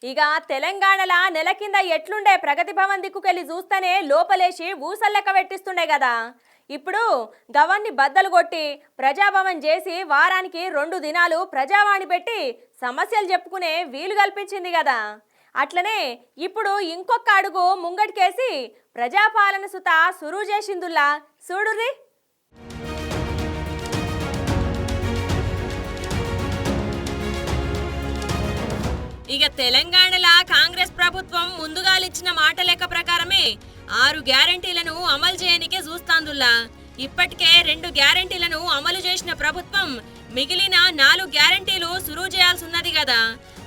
ఇక తెలంగాణలో నెల కింద ఎట్లుండే ప్రగతి భవన్ దిక్కుకెళ్ళి చూస్తేనే లోపలేసి ఊసల్లెక్క పెట్టిస్తుండే కదా. ఇప్పుడు గవర్ని బద్దలు కొట్టి ప్రజాభవన్ చేసి వారానికి 2 దినాలు ప్రజావాణి పెట్టి సమస్యలు చెప్పుకునే వీలు కల్పించింది కదా. అట్లనే ఇప్పుడు ఇంకొక అడుగు ముంగటికేసి ప్రజాపాలన సుత సురువు చేసిందుల్లా చూడుర్రి. ఇక తెలంగాణలో కాంగ్రెస్ ప్రభుత్వం ముందుగాలిచ్చిన మాట లెక్క ప్రకారమే 6 గ్యారెంటీలను అమలు చేయనికే చూస్తాందుల్లా. ఇప్పటికే 2 గ్యారెంటీలను అమలు చేసిన ప్రభుత్వం మిగిలిన 4 గ్యారెంటీలు సురువు చేయాల్సిన్నది కదా.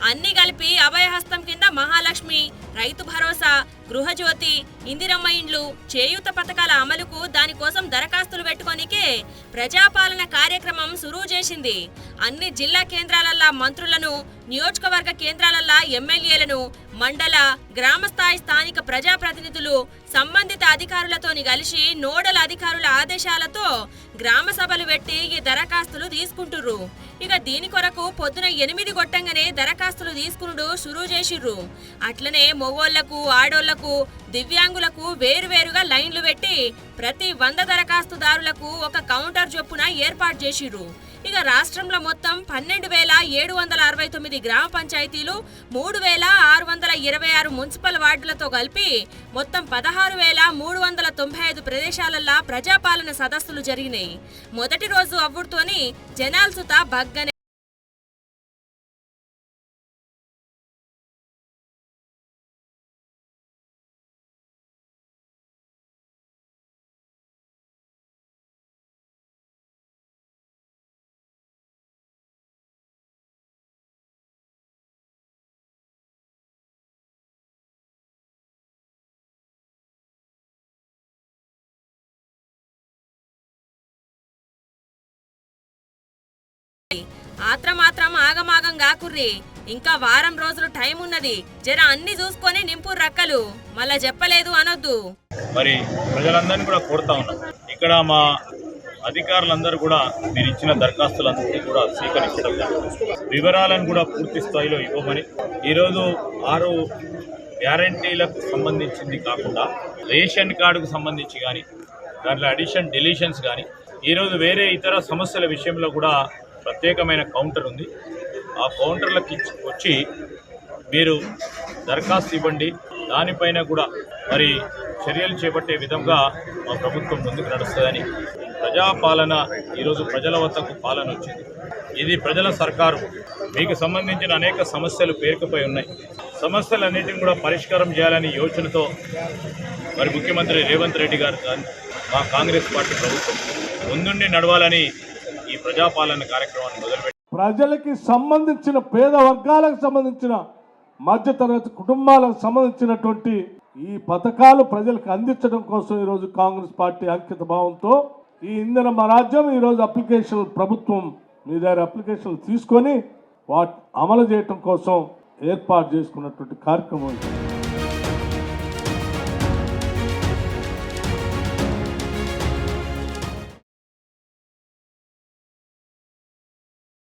అన్ని కలిపి అభయహస్తం కింద మహాలక్ష్మి, రైతు భరోసా, గృహజ్యోతి, ఇందిరమ్మ ఇండ్లు, చేయూత పథకాల అమలుకు దానికోసం దరఖాస్తులు పెట్టుకోనికే ప్రజాపాలన కార్యక్రమం సురువు చేసింది. అన్ని జిల్లా కేంద్రాలల్లా మంత్రులను, నియోజకవర్గ కేంద్రాలల్లా ఎమ్మెల్యేలను, మండల, గ్రామ స్థాయి స్థానిక ప్రజాప్రతినిధులు సంబంధిత అధికారులతోని కలిసి నోడల్ అధికారుల ఆదేశాలతో గ్రామ సభలు పెట్టి ఈ దరఖాస్తులు తీసుకుంటుర్రు. ఇక దీని కొరకు పొద్దున 8 కొట్టంగానే దరఖాస్తులు తీసుకునుడు సురువు చేసిర్రు. అట్లనే మొగోళ్లకు, ఆడోళ్లకు, దివ్యాంగులకు వేరువేరుగా లైన్లు పెట్టి ప్రతి 100 దరఖాస్తుదారులకు ఒక కౌంటర్ చొప్పున ఏర్పాటు చేసిర్రు. ఇక రాష్ట్రంలో మొత్తం 12,769 గ్రామ పంచాయతీలు, 3,626 మున్సిపల్ వార్డులతో కలిపి మొత్తం 16,395 ప్రదేశాలల్లా ప్రజాపాలన సదస్సులు జరిగినాయి. మొదటి రోజు అవ్వుడుతోని జనాలు సుత బగ్గనే ఆత్రమాత్రం ఆగమాగం కాకుర్రి. ఇంకా వారం రోజులు టైం ఉన్నది. జర అన్ని చూసుకొని నింపు రక్కలు, మళ్ళా చెప్పలేదు అనొద్దు. మరి ప్రజలందరినీ కూడా కోరుతా ఉన్నాం. ఇక్కడ మా అధికారులందరూ కూడా మీరు ఇచ్చిన దరఖాస్తులందరినీ కూడా స్వీకరించడం, వివరాలను కూడా పూర్తి స్థాయిలో ఇవ్వమని, ఈరోజు 6 గ్యారంటీలకు సంబంధించింది కాకుండా రేషన్ కార్డుకు సంబంధించి కానీ, దాంట్లో అడిషన్ డిలీషన్స్ కానీ, ఈరోజు వేరే ఇతర సమస్యల విషయంలో కూడా ప్రత్యేకమైన కౌంటర్ ఉంది. ఆ కౌంటర్లకు వచ్చి మీరు దరఖాస్తు ఇవ్వండి. దానిపైన కూడా మరి చర్యలు చేపట్టే విధంగా మా ప్రభుత్వం ముందుకు నడుస్తుందని. ప్రజాపాలన ఈరోజు ప్రజల వద్దకు పాలన వచ్చింది. ఇది ప్రజల సర్కారు. మీకు సంబంధించిన అనేక సమస్యలు పేరుకుపోయి ఉన్నాయి. సమస్యలన్నింటినీ కూడా పరిష్కారం చేయాలని యోచనతో మరి ముఖ్యమంత్రి రేవంత్ రెడ్డి గారు మా కాంగ్రెస్ పార్టీ ప్రభుత్వం ముందుండి నడవాలని ఈ ప్రజాపాలన కార్యక్రమాన్ని మొదలుపెట్టి ప్రజలకి సంబంధించిన పేద వర్గాలకు సంబంధించిన మధ్యతరగతి కుటుంబాలకు సంబంధించినటువంటి ఈ పథకాలు ప్రజలకు అందించడం కోసం ఈరోజు కాంగ్రెస్ పార్టీ అంకిత భావంతో ఈ ఇందిరమ్మ రాజ్యం ఈరోజు అప్లికేషన్ ప్రభుత్వం మీ దగ్గర అప్లికేషన్లు తీసుకొని వాటి అమలు చేయటం కోసం ఏర్పాటు చేసుకున్నటువంటి కార్యక్రమం.